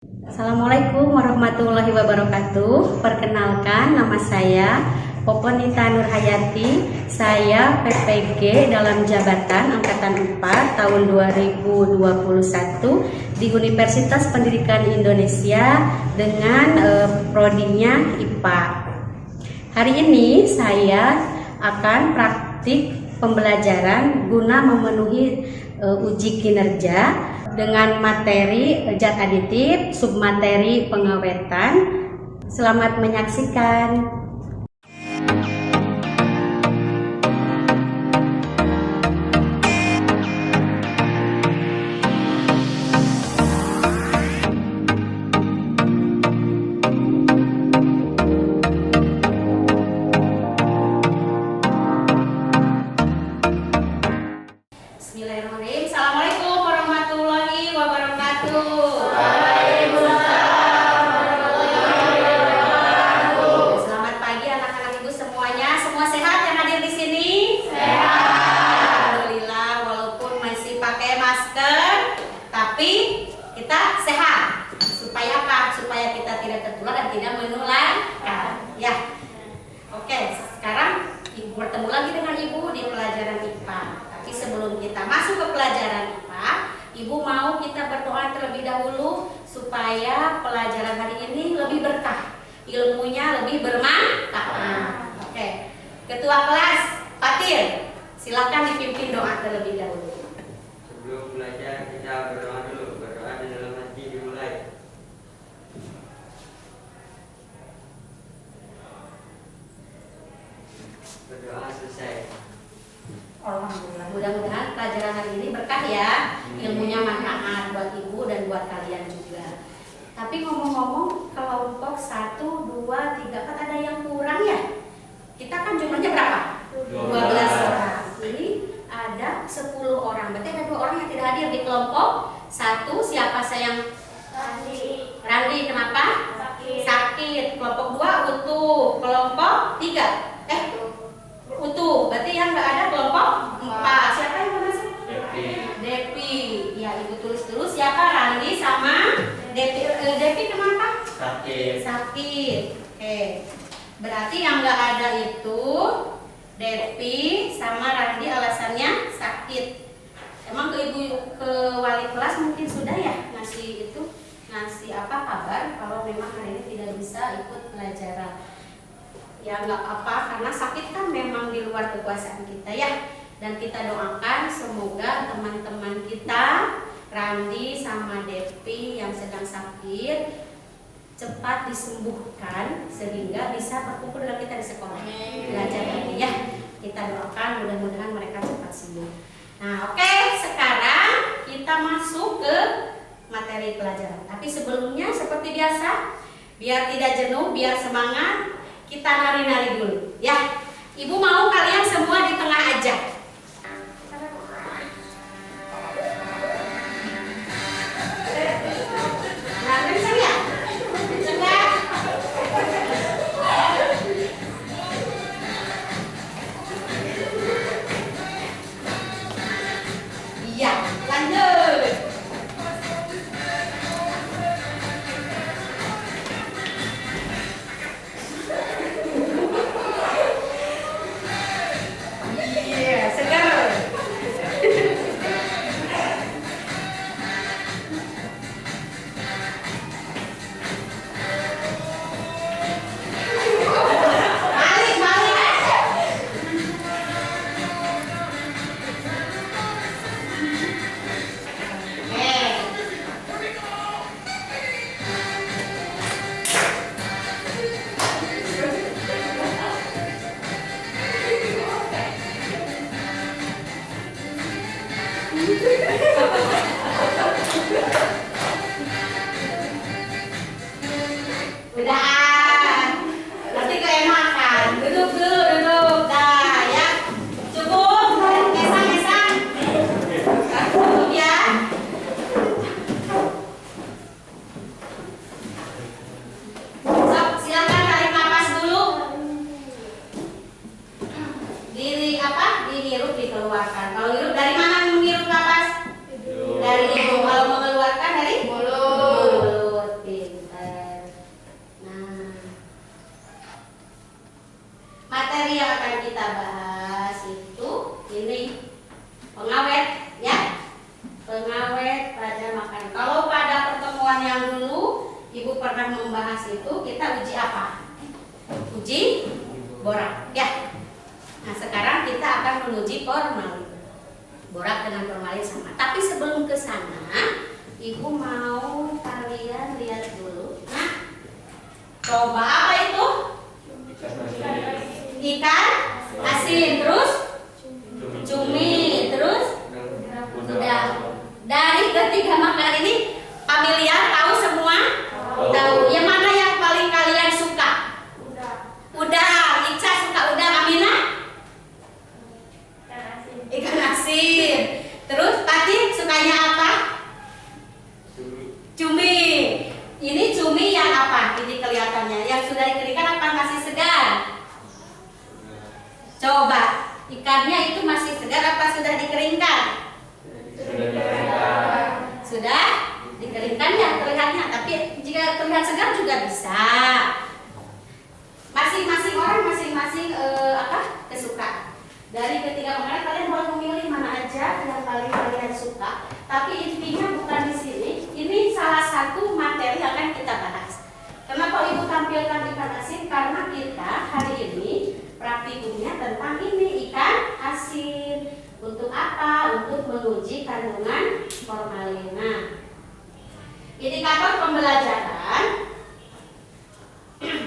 Assalamualaikum warahmatullahi wabarakatuh. Perkenalkan, nama saya Poponita Nurhayati. Saya PPG dalam jabatan Angkatan 4 tahun 2021 di Universitas Pendidikan Indonesia dengan prodinya IPA. Hari ini saya akan praktik pembelajaran guna memenuhi uji kinerja dengan materi zat aditif, submateri pengawetan. Selamat menyaksikan. Bismillahirrahmanirrahim. Assalamualaikum warahmatullahi wabarakatuh. Selamat pagi anak-anak ibu semuanya. Semua sehat yang hadir di sini? Sehat. Alhamdulillah, walaupun masih pakai masker, tapi kita sehat. Supaya apa? Supaya kita tidak tertular dan tidak menularkan. Ya. Oke, sekarang ibu bertemu lagi dengan ibu di pelajaran IPA. Tapi sebelum kita masuk ke pelajaran IPA, ibu mau kita berdoa terlebih dahulu supaya pelajaran hari ini lebih berkah, ilmunya lebih bermanfaat. Oke, Ketua kelas Fatir, silakan dipimpin doa terlebih dahulu. Sebelum belajar kita berdoa dulu, berdoa di dalam hati dimulai. Berdoa selesai. Alhamdulillah, mudah-mudahan pelajaran hari ini berkah ya, ilmunya manfaat buat ibu dan buat kalian juga. Tapi ngomong-ngomong, kelompok 1, 2, 3, 4 ada yang kurang ya? Kita kan jumlahnya berapa? 12 orang. Ini ada 10 orang. Berarti ada 2 orang yang tidak hadir di kelompok 1. Siapa sayang? Randi, kenapa? Sakit. Kelompok 2 utuh. Kelompok 3 utuh. Berarti yang nggak ada kelompok 4. Siapa yang masuk? Depi. Ya, ibu tulis dulu siapa Randi sama Depi. Depi kenapa? Sakit. Oke. Berarti yang nggak ada itu Depi sama Randi, alasannya sakit. Emang ke ibu, ke wali kelas mungkin sudah ya ngasih apa kabar kalau memang hari ini tidak bisa ikut pelajaran. Ya nggak apa, karena sakit kan memang di luar kekuasaan kita ya. Dan kita doakan semoga teman-teman kita Randi sama Depi yang sedang sakit cepat disembuhkan sehingga bisa berkumpul dengan kita di sekolah belajar lagi ya. Kita doakan mudah-mudahan mereka cepat sembuh. Nah, oke, sekarang kita masuk ke materi pelajaran. Tapi sebelumnya seperti biasa, biar tidak jenuh, biar semangat, kita nari-nari dulu ya. Ibu mau kalian semua di tengah aja. Nah, bisa ya? Tengah. Iya, lanjut. Iya, kelas itu kita uji apa? Uji borak, ya. Nah, sekarang kita akan menguji formalin. Borak dengan formalin sama. Tapi sebelum ke sana, Ibu mau kalian lihat dulu. Nah, coba apa itu? Ikan asin, terus cumi, terus sudah. Dari ketiga makanan ini familiar, tahu semua? Tahu. Yang mana yang paling kalian suka? Udang. Ica suka udang. Amina? Ikan asin. Terus Pati sukanya apa? Cumi. Ini cumi yang apa? Ini kelihatannya. Yang sudah dikeringkan apa masih segar? Coba. Ikannya itu masih segar apa sudah dikeringkan? Sudah dikeringkan ya terlihatnya. Tapi jika terlihat segar juga bisa. Masing-masing orang masing-masing kesukaan. Dari ketiga makanan kalian boleh memilih mana aja yang paling kalian suka. Tapi intinya bukan di sini. Ini salah satu materi yang akan kita bahas. Kenapa Ibu tampilkan ikan asin? Karena kita hari ini praktikumnya tentang ini ikan asin. Untuk apa? Untuk menguji kandungan formalin. Nah, indikator pembelajaran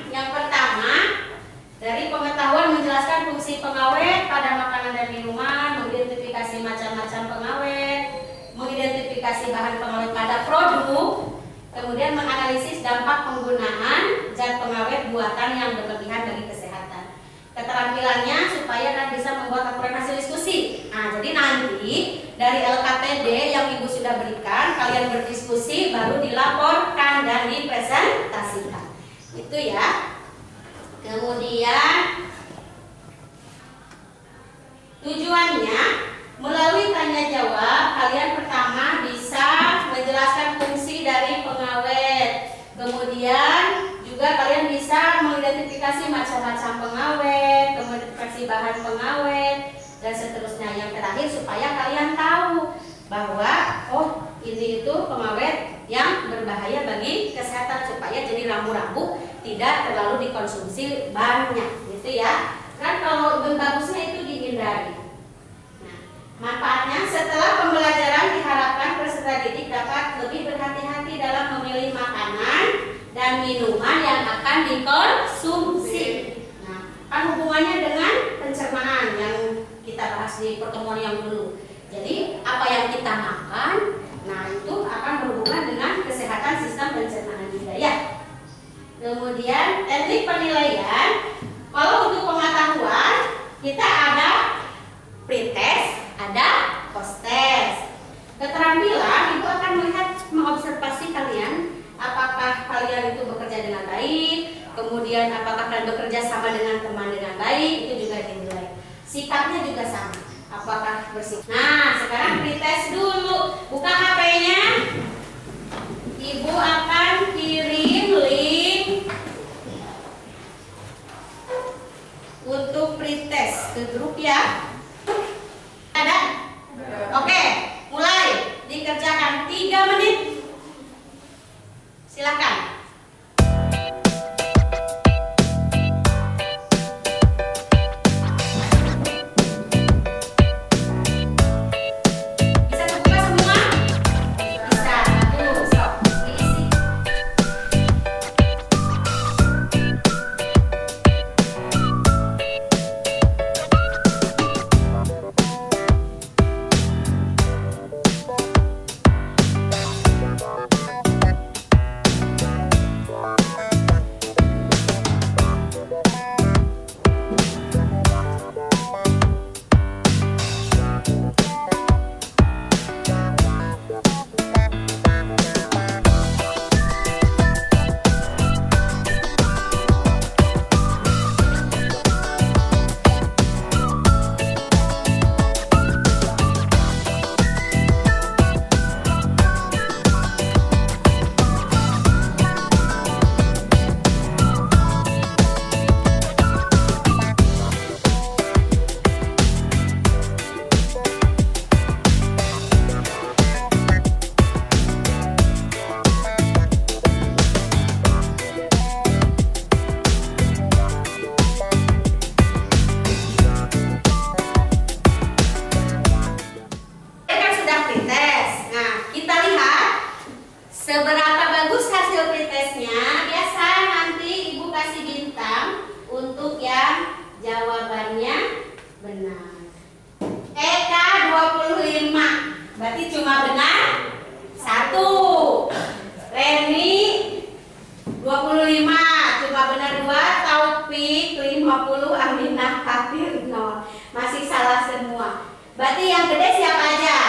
yang pertama dari pengetahuan menjelaskan fungsi pengawet pada makanan dan minuman, mengidentifikasi macam-macam pengawet, mengidentifikasi bahan pengawet pada produk, kemudian menganalisis dampak penggunaan zat pengawet buatan yang berlebihan bagi kesehatan. Keterampilannya supaya kan bisa membuat laporan hasil diskusi. Nah, jadi nanti dari LKPD yang Ibu sudah berikan, kalian berdiskusi baru dilaporkan dan dipresentasikan. Itu ya. Kemudian tujuannya melalui tanya jawab kalian pertama bisa menjelaskan fungsi dari pengawet. Kemudian juga kalian bisa mengidentifikasi macam-macam pengawet, mengidentifikasi bahan pengawet dan seterusnya. Yang terakhir supaya kalian tahu bahwa ini itu pengawet yang berbahaya bagi kesehatan supaya jadi rambu-rambu tidak terlalu dikonsumsi banyak, gitu ya. Kan kalau bagusnya itu dihindari. Nah, manfaatnya setelah pembelajaran diharapkan peserta didik dapat lebih berhati-hati dalam memilih makanan dan minuman yang akan dikonsumsi. Nah, kan hubungannya dengan pencernaan yang kita bahas di pertemuan yang dulu. Jadi apa yang kita makan, nah itu akan berhubungan dengan kesehatan sistem pencernaan kita ya. Kemudian teknik penilaian, kalau untuk pengetahuan kita ada pretest, ada post-test. Keterampilan Ibu akan melihat mengobservasi kalian, apakah kalian itu bekerja dengan baik, kemudian apakah kalian bekerja sama dengan teman dengan baik, itu juga dinilai. Sikapnya juga sama, apakah bersih. Nah, sekarang pretest dulu. Buka HP-nya. Ibu akan kirim link untuk pretest ke grup ya. Ada? Oke, mulai. Dikerjakan 3 menit. Silakan. Bisa terbuka semua? Bisa. Bagus. Sok, diisi. 50, Aminah, Fatir 0. Masih salah semua. Berarti yang gede siapa aja?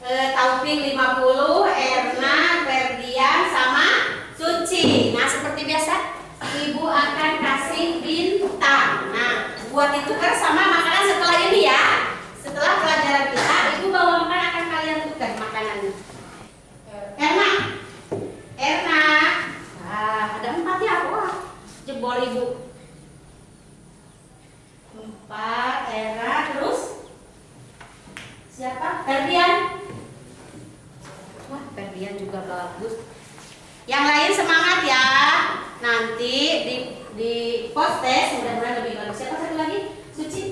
Taufik 50, Erna, Ferdian, sama Suci. Nah, seperti biasa, Ibu akan kasih bintang. Nah, buat ditukar sama makanan setelah ini ya. Setelah pelajaran kita, Ibu bawa makanan, akan kalian tukar makanannya. Erna, Erna. Nah, ada 4 ya. Wah, jebol Ibu. 4, Erna, terus siapa? Ferdian. Wah, Ferdian juga bagus. Yang lain semangat ya. Nanti di post test mudah-mudahan lebih bagus. Siapa satu lagi? Suci.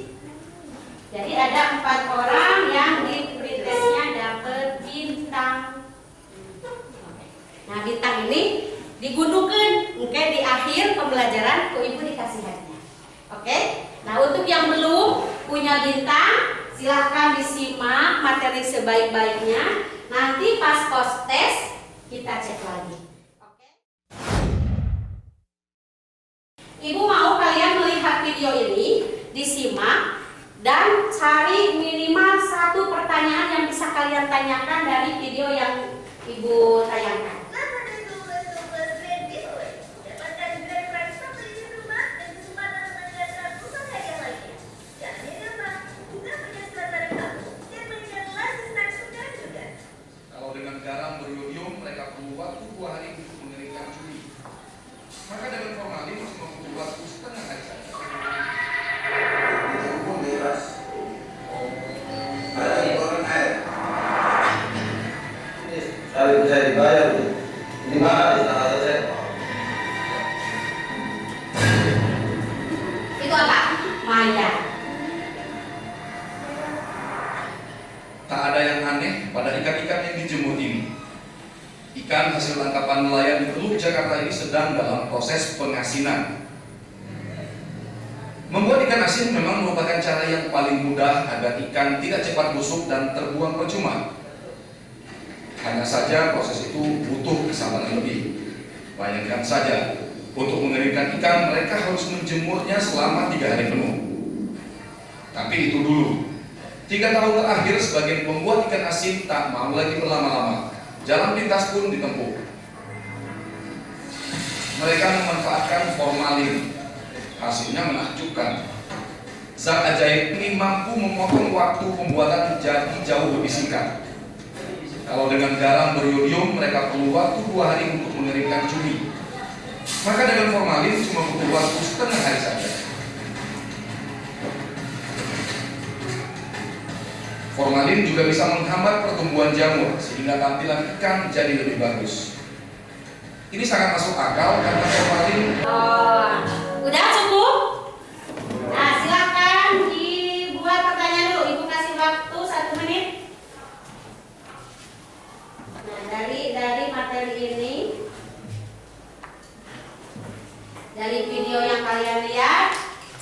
Jadi ada 4 orang yang di pretestnya dapat bintang. Nah, bintang ini digundukan, oke, di akhir pembelajaran ku Ibu dikasih hadiah. Oke? Nah, untuk yang belum punya bintang, silahkan disimak materi sebaik-baiknya. Nanti pas post test kita cek lagi. Oke? Ibu mau kalian melihat video ini, disimak dan cari minimal 1 pertanyaan yang bisa kalian tanyakan dari video yang Ibu tayangkan. Kalau dengan garam beriodium mereka perlu waktu 2 hari untuk mengeringkan cumi. Maka dengan formalin cuma butuh waktu setengah hari saja. Ada ikoran air. Ini sekali bisa dibayar nih. Ini mahal di sana saja. Itu apa? Maya. Tak ada yang aneh pada ikan-ikan yang dijemur ini. Ikan hasil tangkapan nelayan di Teluk Jakarta ini sedang dalam proses pengasinan. Membuat ikan asin memang merupakan cara yang paling mudah agar ikan tidak cepat busuk dan terbuang percuma. Hanya saja proses itu butuh kesabaran lebih. Bayangkan saja, untuk mengeringkan ikan mereka harus menjemurnya selama 3 hari penuh. Tapi itu dulu. 3 tahun terakhir sebagian pembuat ikan asin tak mau lagi berlama-lama. Jalan pintas pun ditempuh. Mereka memanfaatkan formalin. Hasilnya menakjubkan. Zat ajaib ini mampu memotong waktu pembuatan jadi jauh lebih singkat. Kalau dengan garam beriodium mereka perlu waktu 2 hari untuk mengeringkan cumi. Maka dengan formalin cuma butuh waktu setengah hari saja. Formalin juga bisa menghambat pertumbuhan jamur sehingga tampilan ikan jadi lebih bagus. Ini sangat masuk akal karena formalin. Udah cukup? Nah, silakan dibuat pertanyaan dulu. Ibu kasih waktu 1 menit. Nah, dari materi ini, dari video yang kalian lihat,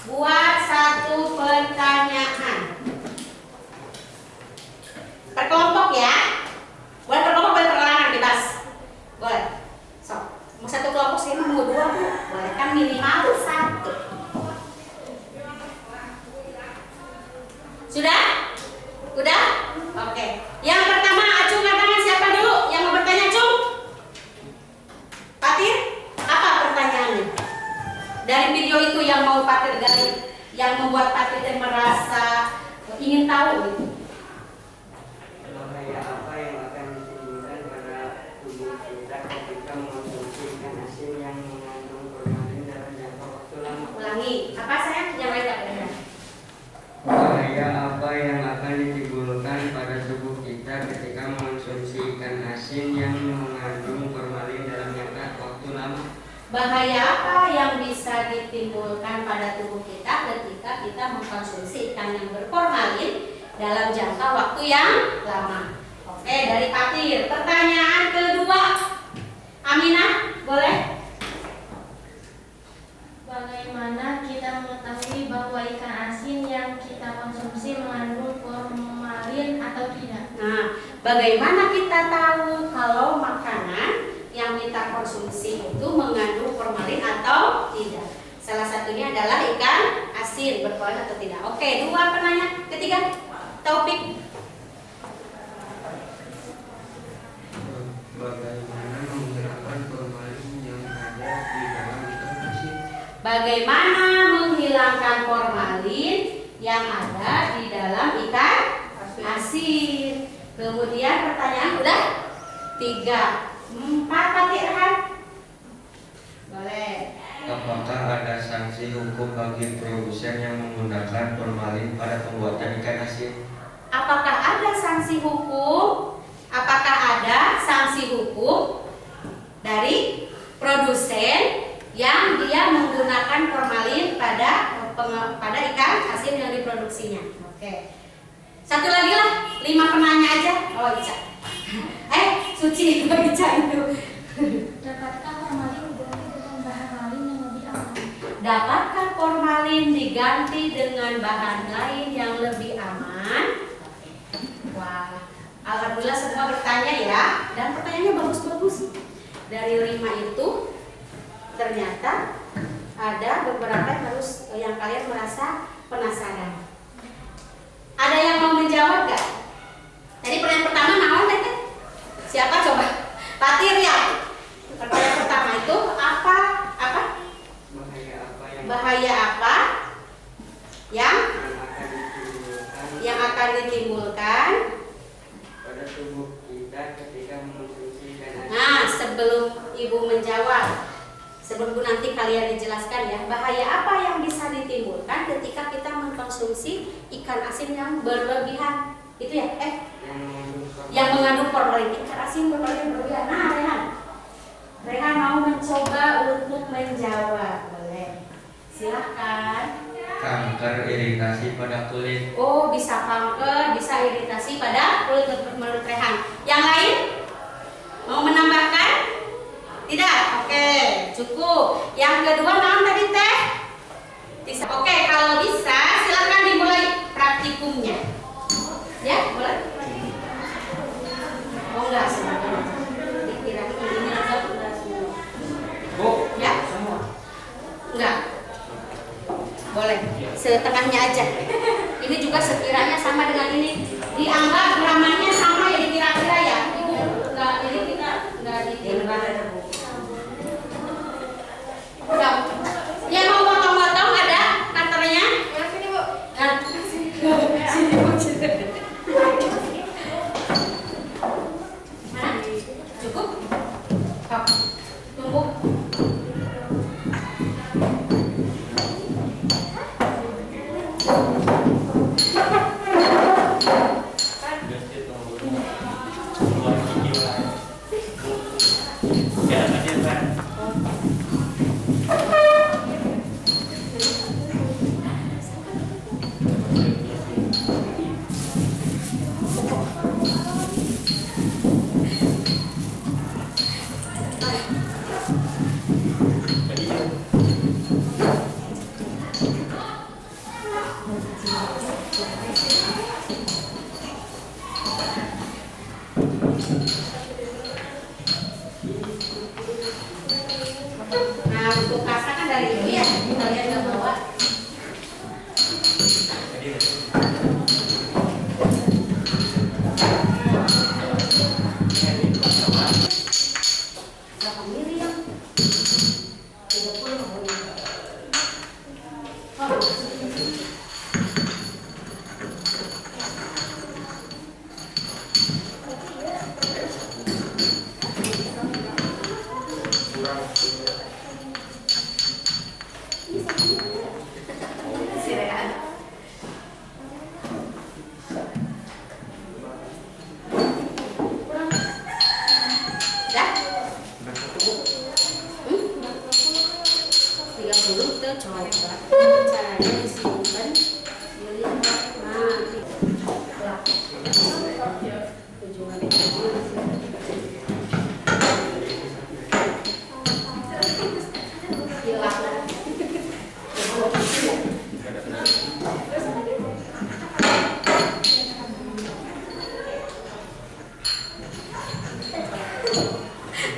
buat 1 pertanyaan. Perkelompok ya. Boleh perkelompok, boleh perorangan, bebas. Boleh. So, mau 1 kelompok sih, mau 2 Bu. Boleh kan minimal 1. Sudah? Udah? Oke. Yang pertama, acung tangan siapa dulu? Yang mau bertanya, Acung? Fatir? Apa pertanyaannya? Dari video itu yang mau Fatir gali, yang membuat Fatir merasa ingin tahu gitu. Bahaya apa yang akan ditimbulkan pada tubuh kita ketika mengonsumsi ikan asin yang mengandung formalin dalam jangka waktu lama? Ulangi. Apa saya? Yang lain tak benar. Bahaya apa yang akan ditimbulkan pada tubuh kita ketika mengonsumsi ikan asin yang mengandung formalin dalam jangka waktu lama? Bahaya apa yang bisa ditimbulkan pada tubuh kita ketika kita mengkonsumsi ikan yang berformalin dalam jangka waktu yang lama? Oke, dari Fatir. Pertanyaan kedua, Aminah, boleh? Bagaimana kita mengetahui bahwa ikan asin yang kita konsumsi mengandung formalin atau tidak? Nah, bagaimana kita tahu kalau makanan yang kita konsumsi itu mengandung formalin atau tidak? Salah satunya adalah ikan asin, berkoin atau tidak. Oke, dua penanya ketiga, Taufik. Bagaimana menghilangkan formalin yang ada di dalam ikan asin? Bagaimana menghilangkan formalin yang ada di dalam ikan asin? Kemudian pertanyaan udah 3, 4 Pak Irhan. Boleh. Apakah ada sanksi hukum bagi produsen yang menggunakan formalin pada pembuatan ikan asin? Apakah ada sanksi hukum? Apakah ada sanksi hukum dari produsen yang dia menggunakan formalin pada ikan asin yang diproduksinya? Oke. Satu lagi lah, 5 penanya aja. Oh, Ica. Suci, Ica itu. Dapatkah formalin diganti dengan bahan lain yang lebih aman? Dapatkah formalin diganti dengan bahan lain yang lebih aman? Wah, alhamdulillah semua bertanya ya. Dan pertanyaannya bagus-bagus. Dari 5 itu ternyata ada beberapa yang kalian merasa penasaran. Ada yang mau menjawab gak? Tadi pertanyaan pertama naon teh? Siapa coba? Patir ya. Pertanyaan pertama itu apa? Bahaya apa yang akan ditimbulkan pada tubuh kita ketika mengonsumsi ikan asin? Nah, sebelum Ibu menjawab, sebelum Bu nanti kalian dijelaskan ya, bahaya apa yang bisa ditimbulkan ketika kita mengkonsumsi ikan asin yang berlebihan? Itu ya? Yang mengandung formalin. Ikan asin formalin berlebihan. Nah, Rehan mau mencoba untuk menjawab. Boleh. Silahkan. Kanker, iritasi pada kulit. Oh, bisa kanker, bisa iritasi pada kulit menurut Rehan. Yang lain? Mau menambahkan? Tidak? Oke, cukup. Yang kedua naon tadi teh? Bisa. Oke, kalau bisa silakan dimulai praktikumnya. Ya, boleh? Oh, enggak semua. Dikira ini aja enggak semua. Bu, Ya? Enggak. Boleh. Setengahnya aja. Ini juga sekiranya sama dengan ini. Dianggap gramanya sama ya kira-kira ya. Ibu enggak, ini kita enggak ditimbang. Enggak. Yang mau potong-potong ada kantornya? Ya, sini, Bu. Sini, Bu. Mana? Cukup? Kok. Tunggu. Nah, untuk kasa kan dari ibu ya, kalian nggak bawa. Berapa mili yang? 30 mili. Oh. Sirean. Dah? 30 tuh coba. Caranya disimpan. Dilihat. Nah, tujuan hilang.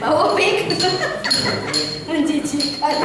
Bau pik menjijikkan.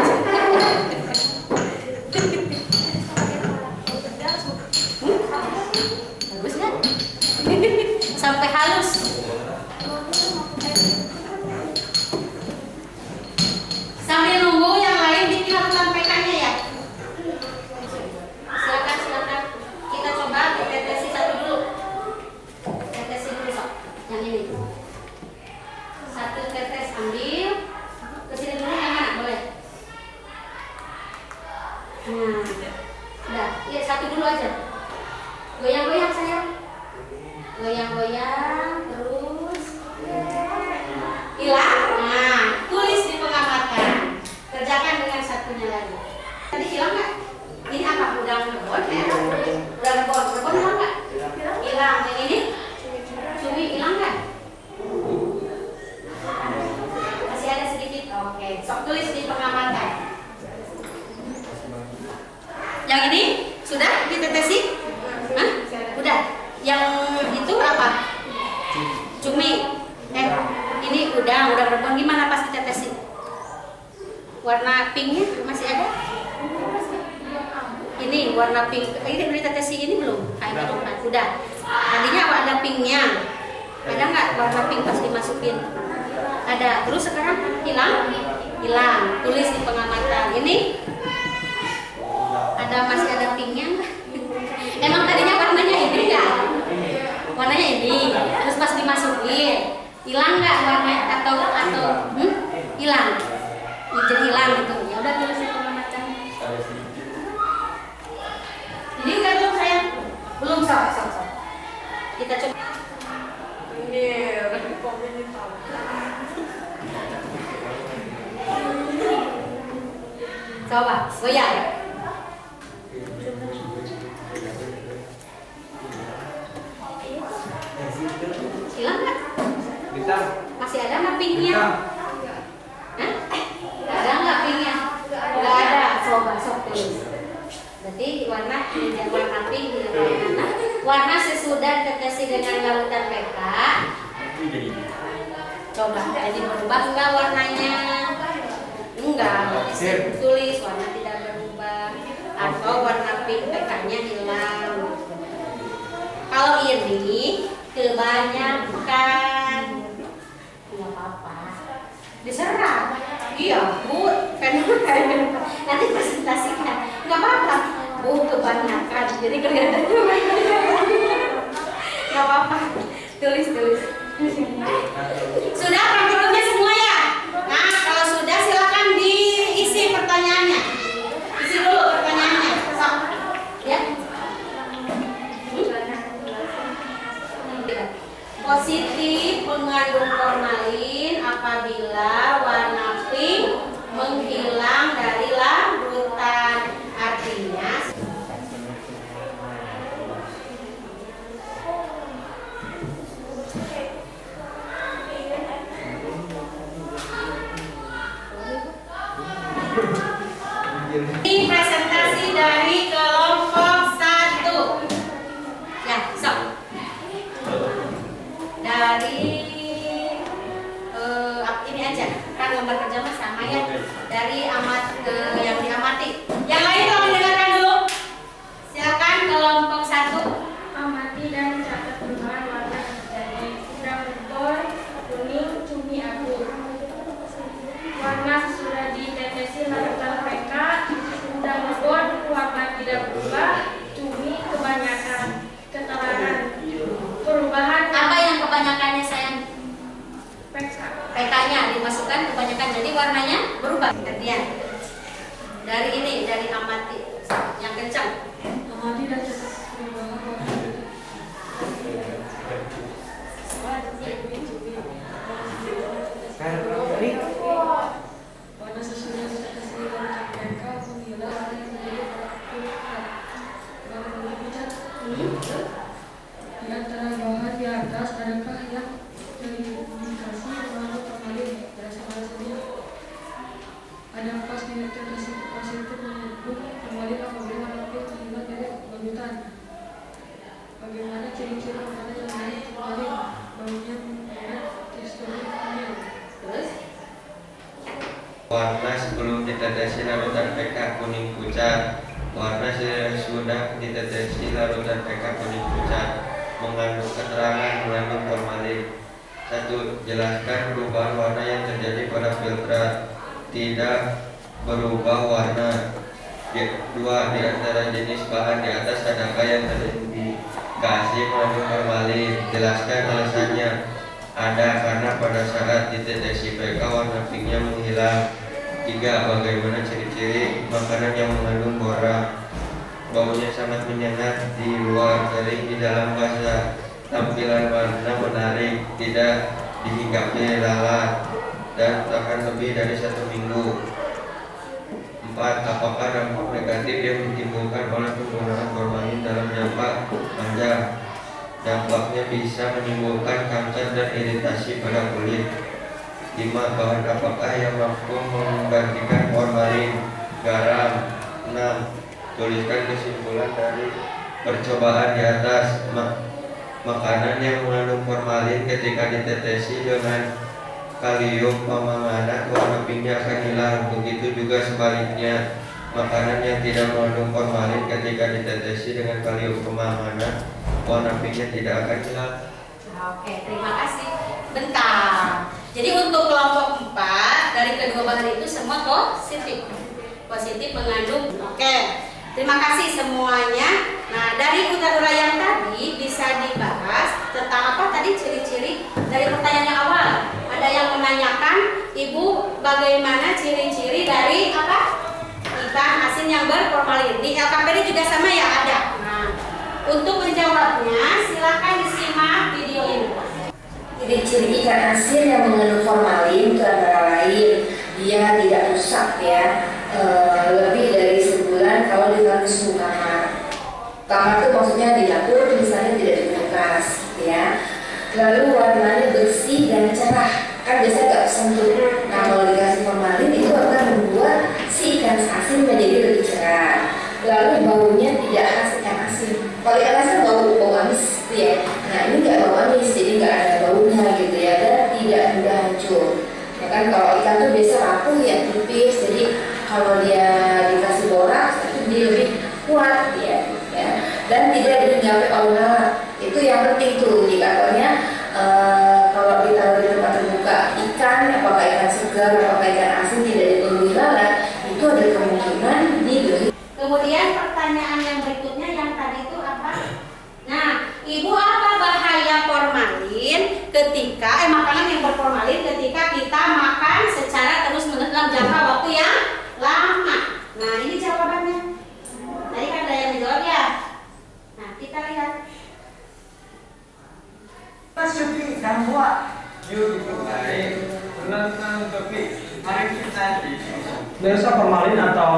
Oke, sok tulis di pengamatan. Yang ini sudah ditetesi? Hah? Udah. Yang itu apa? Cumi. Ini udah berpon. Gimana pas ditetesi? Warna pinknya masih ada? Ini warna pink. Ini udah ditetesi ini belum? Kayaknya belum. Udah. Tadinya ada pinknya. Ada nggak warna pink pas dimasukin? Ada. Terus sekarang hilang? Hilang. Tulis di pengamatan. Ini masih ada pinknya nggak? Emang tadinya warnanya ini nggak? Warnanya ini. Terus pas dimasukin hilang nggak warna atau hilang? Jadi hilang gitu. Ya udah tulis di pengamatan. Ini enggak belum sayang? Belum sok. Kita coba. Ini coba, goyang. Hilang nggak? Bisa. Masih ada nggak pinknya? Hah? Ada nggak pinknya? Nggak ada. Coba sok tulis. Berarti warna tidak warna pink tidak warna. Warna sesudah tetesi dengan larutan PK. Coba jadi berubah enggak warnanya? Enggak. Tulis warna tidak berubah atau warna pink PK-nya hilang. Kalau ini kebanyakan nggak apa-apa. Diserah. Iya, Bu. Nanti presentasikan. Nggak apa-apa. Bu, kebanyakan. Jadi kelihatan nggak apa-apa. Tulis. Sudah peraturannya semua ya? Nah, kalau sudah silakan diisi pertanyaannya. Isi dulu pertanyaannya. Sok. Ya. Positif mengandung formalin apabila warna pink menghilang dari larutan. Artinya ini presentasi dari kelompok 1. Ya, sok. Dari ini aja, kan gambar kerja mah sama ya. Dari yang diamati. Yang lain tolong dengarkan dulu. Silakan kelompok 1. Amati dan catat perubahan warna dari udang beton, kuning, cumi abu. Warna sudah ditetesi larutan PK, udang beton warna tidak berubah, cumi kebanyakan. Keterangan perubahan Apa yang kebanyakannya sayang? PK. PK-nya dimasukkan kebanyakan jadi warnanya berubah. Gantian. Dari ini, dari amati yang kencang. Amati dan catat perubahan warna. Warna sesudah ditetesi larutan PK menghilang warna yang menjadi pekat. Warna pucat. Di antara bahan di atas, adakah yang terindikasi mengandung formalin? Alasannya ada pas ditetesi positif mengandung formalin apabila warna pink terlihat dari lanjutan. Bagaimana ciri-ciri makanan yang mengandung formalin? Baunya menyengat, teksturnya kenyal. Terus Warna sebelum ditetesi larutan PK kuning pucat. Warna sesudah ditetesi larutan PK kuning pucat. Mengandung keterangan mengandung formalin. 1. Jelaskan perubahan warna yang terjadi pada filtrat. Tidak berubah warna. 2. Di antara jenis bahan di atas adakah yang terindikasi mengandung formalin? Jelaskan alasannya. Ada, karena pada saat ditetesi PK warna pinknya menghilang. 3. Bagaimana ciri-ciri makanan yang mengandung bora? Baunya sangat menyengat di luar, kering di dalam basah. Tampilan warna menarik, tidak dihinggapi lalat, dan tahan lebih dari 1 minggu. 4. Apakah dampak negatif yang ditimbulkan oleh penggunaan formalin dalam jangka panjang? Dampaknya bisa menimbulkan kanker dan iritasi pada kulit. 5. Bahan apakah yang mampu menggantikan formalin? Garam. 6. Tuliskan kesimpulan dari percobaan di atas. Makanan yang mengandung formalin ketika ditetesi dengan kalium pemamanat, warna pinknya akan hilang. Begitu juga sebaliknya, makanan yang tidak mengandung formalin ketika ditetesi dengan kalium pemamanat, warna pinknya tidak akan hilang. Oke, terima kasih. Bentar. Jadi untuk kelompok 4 dari kedua bahan itu semua positif. Positif mengandung. Oke. Terima kasih semuanya. Nah, dari uraian tadi bisa dibahas tentang apa tadi ciri-ciri dari pertanyaan yang awal. Ada yang menanyakan, Ibu, bagaimana ciri-ciri dari apa? Ikan asin yang berformalin. Di LKPD juga sama ya, ada. Nah, untuk menjawabnya silakan disimak video ini. Ciri-ciri ikan asin yang mengandung formalin itu antara lain dia tidak rusak ya, lebih dari sebulan kalau ditaruh di suhu kamar. Kamar itu maksudnya di dapur, misalnya tidak di kulkas ya. Lalu warnanya bersih dan cerah, kan biasanya nggak sentuh. Nah, kalau dikasih formalin itu akan membuat si ikan asin menjadi lebih cerah. Lalu baunya tidak khas ikan asin. Kalau ikan asin bau amis ya. Nah, ini nggak bau amis, jadi nggak ada baunya gitu ya, dan tidak mudah hancur. Ya kan, kalau ikan tuh biasa rapuh ya, tipis, jadi kalau dia dikasih borax itu dia lebih kuat ya. Dan tidak dihinggapi oleh lalat. Itu yang penting tuh indikatornya. Kalau ditaruh di tempat terbuka, ikan apakah ikan segar, apakah ikan asin tidak ditumbuhi lalat, itu ada kemungkinan dibeli. Kemudian pertanyaan yang berikutnya yang tadi itu apa? Nah, Ibu, apa bahaya formalin ketika makanan yang berformalin ketika kita makan secara terus-menerus dalam jangka waktu yang lama? Nah, ini jawabannya. Tadi kan ada yang menjawab ya. Nah, kita lihat. Supi dan buat yuk itu baik penonton topik mari kita Biasa formalin atau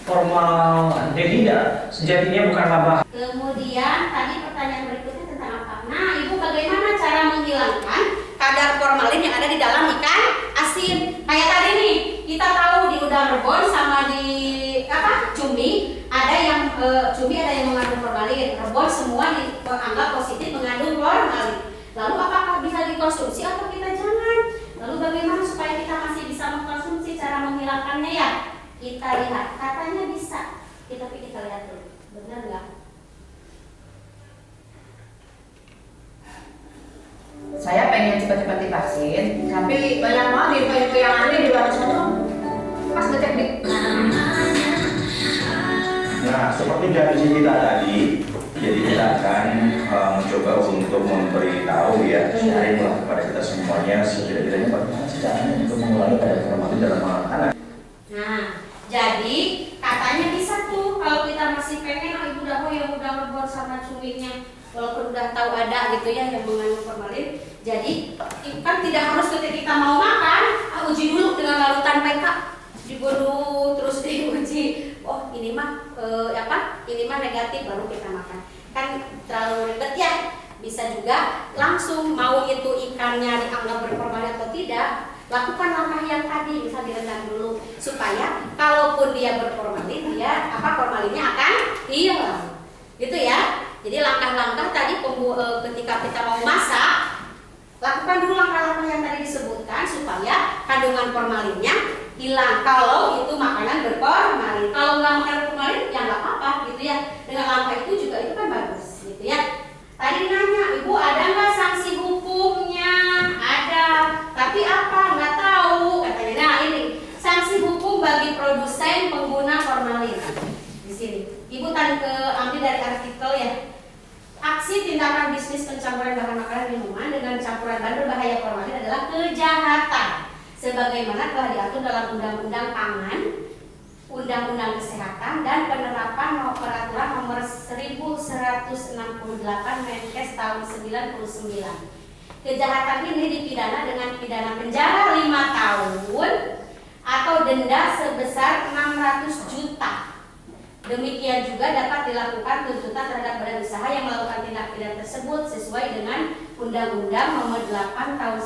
formaldehida sejatinya bukanlah bahan. Kemudian tadi pertanyaan berikutnya tentang apa? Nah, Ibu, bagaimana cara menghilangkan kadar formalin yang ada di dalam ikan asin? Kayak tadi nih, kita tahu di udang rebon sama di cumi ada yang cumi ada yang mengandung formalin, rebon semua dianggap positif mengandung formalin. Lalu apakah bisa dikonsumsi atau kita jangan? Lalu bagaimana supaya kita masih bisa mengkonsumsi, cara menghilangkannya ya? Kita lihat, katanya bisa. Kita lihat dulu, benar nggak? Saya pengen cepat-cepat divaksin, tapi banyak banget info yang aneh di luar sana. Pas ngecek di. Nah, seperti janji kita tadi, jadi kita akan mencoba untuk memberitahu ya, sharing lah kepada kita semuanya setidak-tidaknya bagaimana sih caranya untuk mengurangi kadar formalin dalam makanan. Nah, jadi katanya bisa tuh kalau kita masih pengen, Ibu dah yang udah rebon sama cuminya, walaupun udah tahu ada gitu ya yang mengandung formalin. Jadi kan tidak harus ketika kita mau makan, uji dulu dengan larutan PK, dibunuh terus diuji. Oh, ini mah ini mah negatif, baru kita makan. Kan terlalu ribet ya. Bisa juga langsung mau itu ikannya dianggap berformalin atau tidak, lakukan langkah yang tadi, bisa direndam dulu supaya kalaupun dia berformalin, dia formalinnya akan hilang. Gitu ya. Jadi langkah-langkah tadi ketika kita mau masak, lakukan dulu langkah-langkah yang tadi disebutkan supaya kandungan formalinnya hilang kalau itu makanan berformalin. Kalau nggak makan formalin ya nggak apa-apa gitu ya. Dengan langkah itu juga itu kan bagus gitu ya. Tadi nanya, Ibu ada nggak sanksi hukumnya? Ada, tapi apa? Nggak tahu katanya. Nah, ini sanksi hukum bagi produsen pengguna formalin di sini. Ibu tadi ambil dari artikel ya. Aksi tindakan bisnis pencampuran bahan makanan minuman dengan campuran bahan berbahaya formalin adalah kejahatan, sebagaimana telah diatur dalam Undang-Undang Pangan, Undang-Undang Kesehatan, dan penerapan peraturan nomor 1168 Menkes tahun 99. Kejahatan ini dipidana dengan pidana penjara 5 tahun atau denda sebesar 600 juta Demikian juga dapat dilakukan tuntutan terhadap badan usaha yang melakukan tindak pidana tersebut sesuai dengan Undang-Undang Nomor 8 Tahun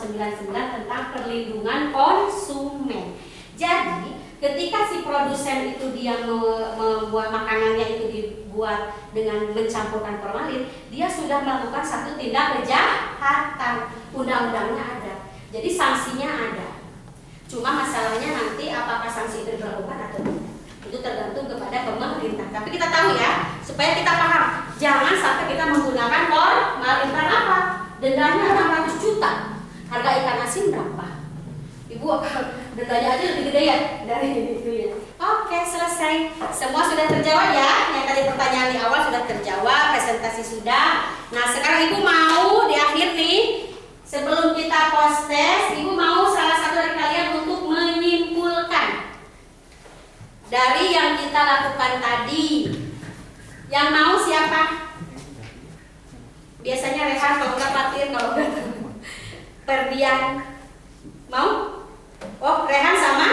99 tentang Perlindungan Konsumen. Jadi, ketika si produsen itu dia membuat makanannya itu dibuat dengan mencampurkan formalin, dia sudah melakukan satu tindak kejahatan. Undang-undangnya ada. Jadi sanksinya ada. Cuma masalahnya nanti apakah sanksi itu diberlakukan atau tidak. Itu tergantung kepada pemerintah. Tapi kita tahu ya, supaya kita paham, jangan sampai kita menggunakan formalin. Apa? Dendanya 600 juta. Harga ikan asin berapa? Ibu dendanya aja lebih gede ya dari itu ya. Oke, selesai. Semua sudah terjawab ya. Yang tadi pertanyaan di awal sudah terjawab, presentasi sudah. Nah, sekarang Ibu mau di akhir nih, sebelum kita post test, Ibu mau salah satu dari kalian untuk menyimpulkan dari yang kita lakukan tadi. Yang mau siapa? Biasanya Rehan, kalau enggak Fatir, kalau enggak Ferdian. Mau? Oh, Rehan sama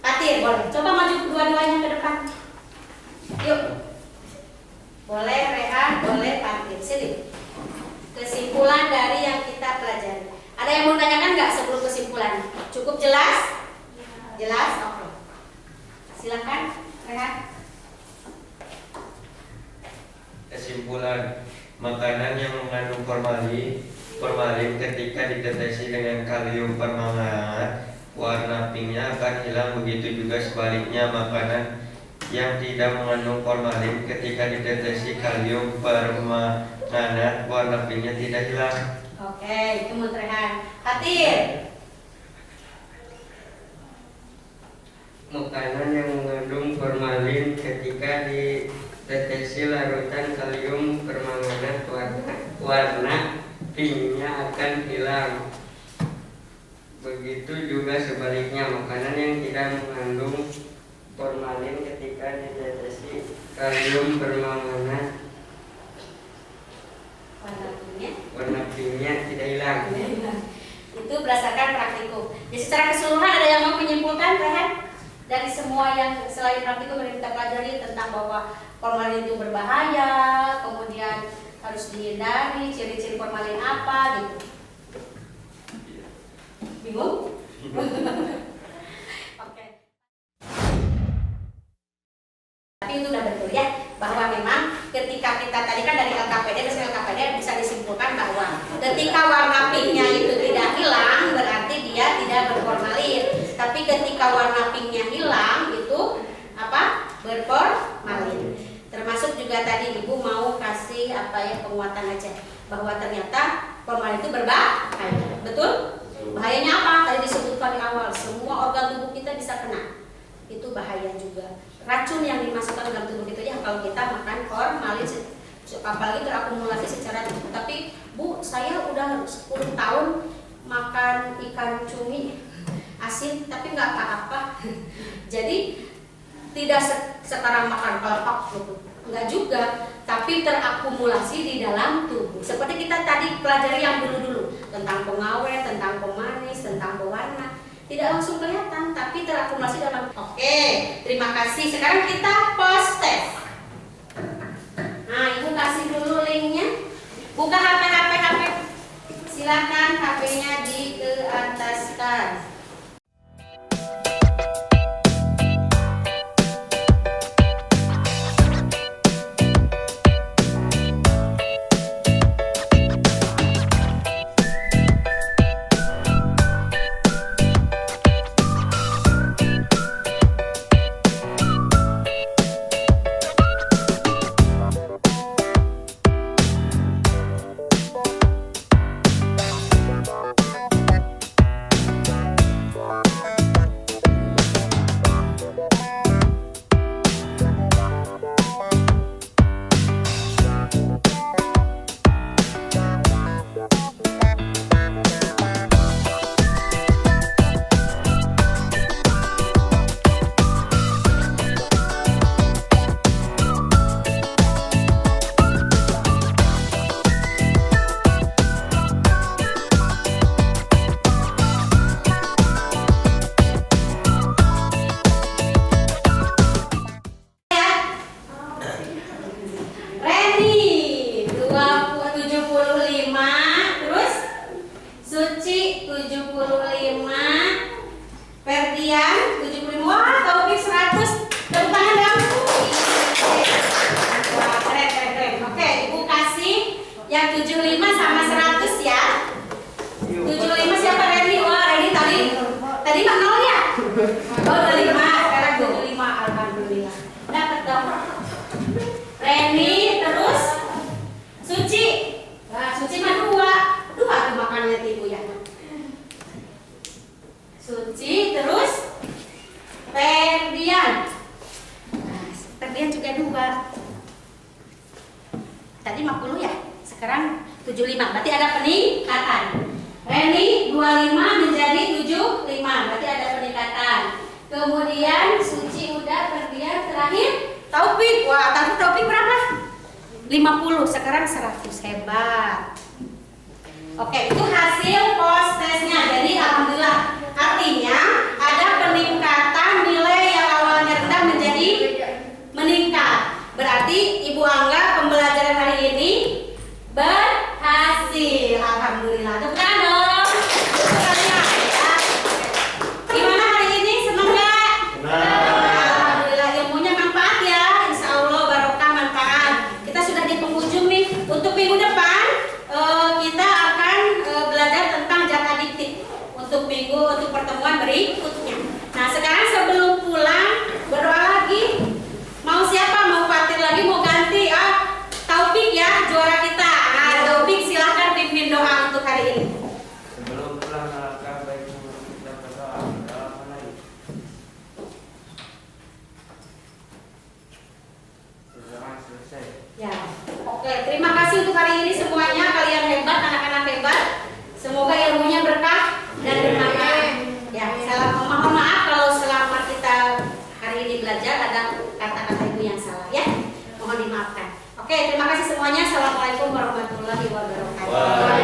Fatir, boleh. Coba maju dua-duanya ke depan. Yuk. Boleh Rehan, boleh Fatir. Sini. Kesimpulan dari yang kita pelajari. Ada yang mau tanyakan nggak sebelum kesimpulan? Cukup jelas? Jelas? Oke. Silakan, Rehan. Kesimpulan, makanan yang mengandung formalin ketika ditetes dengan kalium permanganat, warna pinknya akan hilang. Begitu juga sebaliknya, makanan yang tidak mengandung formalin ketika ditetesi kalium permanganat, warna pinknya tidak hilang. Oke, itu menurut Rehan. Fatir. Makanan yang mengandung formalin ketika ditetesi larutan kalium permanganat, warna pinknya akan hilang. Begitu juga sebaliknya, makanan yang tidak mengandung formalin ketika ditetesi kalium permanganat, warna pinknya tidak hilang. Itu berdasarkan praktikum. Jadi secara keseluruhan ada yang mau menyimpulkan, Rehan? Dari semua yang selain praktikum yang kita pelajari tentang bahwa formalin itu berbahaya, kemudian harus dihindari, ciri-ciri formalin apa gitu. Bingung? Oke. Tapi itu udah betul ya, bahwa memang ketika kita tadi kan dari LKPD ke LKPD bisa disimpulkan bahwa ketika warna pinknya itu tidak hilang berarti dia tidak berformalin. Tapi ketika warna pinknya hilang itu apa? Berformalin. Termasuk juga tadi Ibu mau kasih apa ya, penguatan aja bahwa ternyata formalin itu berbahaya. Betul? Bahayanya apa? Tadi disebutkan di awal, semua organ tubuh kita bisa kena. Itu bahaya juga. Racun yang dimasukkan dalam tubuh kita ya kalau kita makan formalin, apalagi terakumulasi secara tubuh. Tapi Bu, saya udah 10 tahun makan ikan cumi asin tapi nggak apa-apa. Jadi tidak sekarang makan kelopak gitu, enggak juga, tapi terakumulasi di dalam tubuh. Seperti kita tadi pelajari yang dulu-dulu tentang pengawet, tentang pemanis, tentang pewarna, tidak langsung kelihatan, tapi terakumulasi dalam. Oke, terima kasih. Sekarang kita post test. Nah, Ibu kasih dulu linknya. Buka HP. Silakan HP-nya dikeataskan. tadi 50 ya, sekarang 75, berarti ada peningkatan. Reni 25 menjadi 75, berarti ada peningkatan. Kemudian Suci udah, Ferdian terakhir Taufik. Wah, Taufik berapa? 50, sekarang 100, hebat. Oke, itu hasil post testnya. Jadi alhamdulillah, artinya ada peningkatan nilai yang awalnya rendah menjadi meningkat. Berarti Ibu Angga pembelajaran hari ini berhasil. Alhamdulillah. Tepuk tangan dong. Gimana hari ini? Senang nggak? Alhamdulillah, ilmunya manfaat ya. Insya Allah barokah manfaat. Kita sudah di penghujung nih. Untuk minggu depan kita akan belajar tentang zat adiktif. Untuk pertemuan berikutnya. Nah, sekarang sebelum pulang berdoa lagi. Mau siapa? Mau Fatir lagi? Mau ganti? Taufik ya, juara kita. Taufik silahkan pimpin doa untuk hari ini. Sebelum pulang alangkah baiknya kita berdoa. Apa lagi? Selesai. Ya, oke. Terima kasih untuk hari ini semuanya. Kalian hebat, anak-anak hebat. Semoga ilmunya berkah dan bermanfaat. Ya, mohon maaf kalau selama kita hari ini belajar ada kata-kata ibu yang salah ya. Mohon dimaafkan. Oke, terima kasih semuanya. Assalamualaikum warahmatullahi wabarakatuh.